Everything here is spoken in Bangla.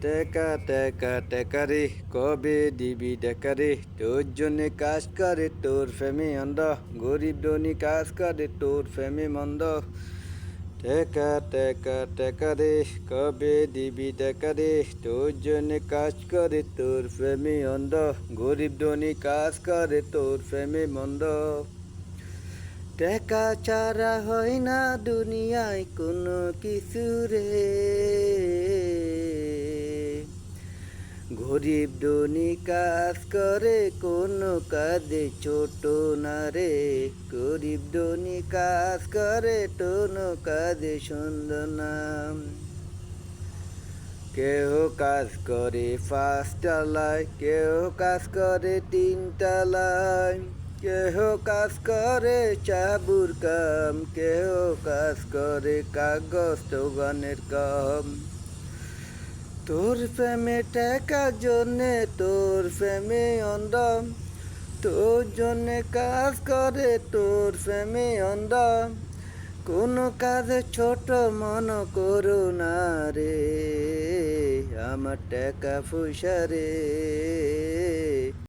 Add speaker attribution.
Speaker 1: টেকা টেকা টেকা রে কবে দিবি টাকা রে তোর জন্যে কাজ করে তোর ফ্যামি অন্ধ গরিব ধনী কাজ করে তোর ফ্যামি মন্দ টেকা টেকা টেকা রে কবে দিবি টাকা রে তোর জন্যে কাজ করে তোর ফ্যামি অন্ধ গরিব ধনী কাজ করে তোর ফ্যামি মন্দ টাকা ছাড়া হয় না দুনিয়ায় কোনো কিছু রে গরিব ধনী কাজ করে কোনো কাজে ছোট না রে গরিব ধনী কাজ করে কোনো কাজে সুন্দর না কেউ কাজ করে 5 তলায় কেউ কাজ করে 3 তলায় কেহ কাজ করে চাবুর কাম কেহ কাজ করে কাগজ দোকানের কাম তোর প্রেমে টাকার জন্যে তোর প্রেমে অন্ধ তোর জন্যে কাজ করে তোর প্রেমে অন্ধ কোনো কাজে ছোট মনে করো না রে আমার টাকা পয়সা রে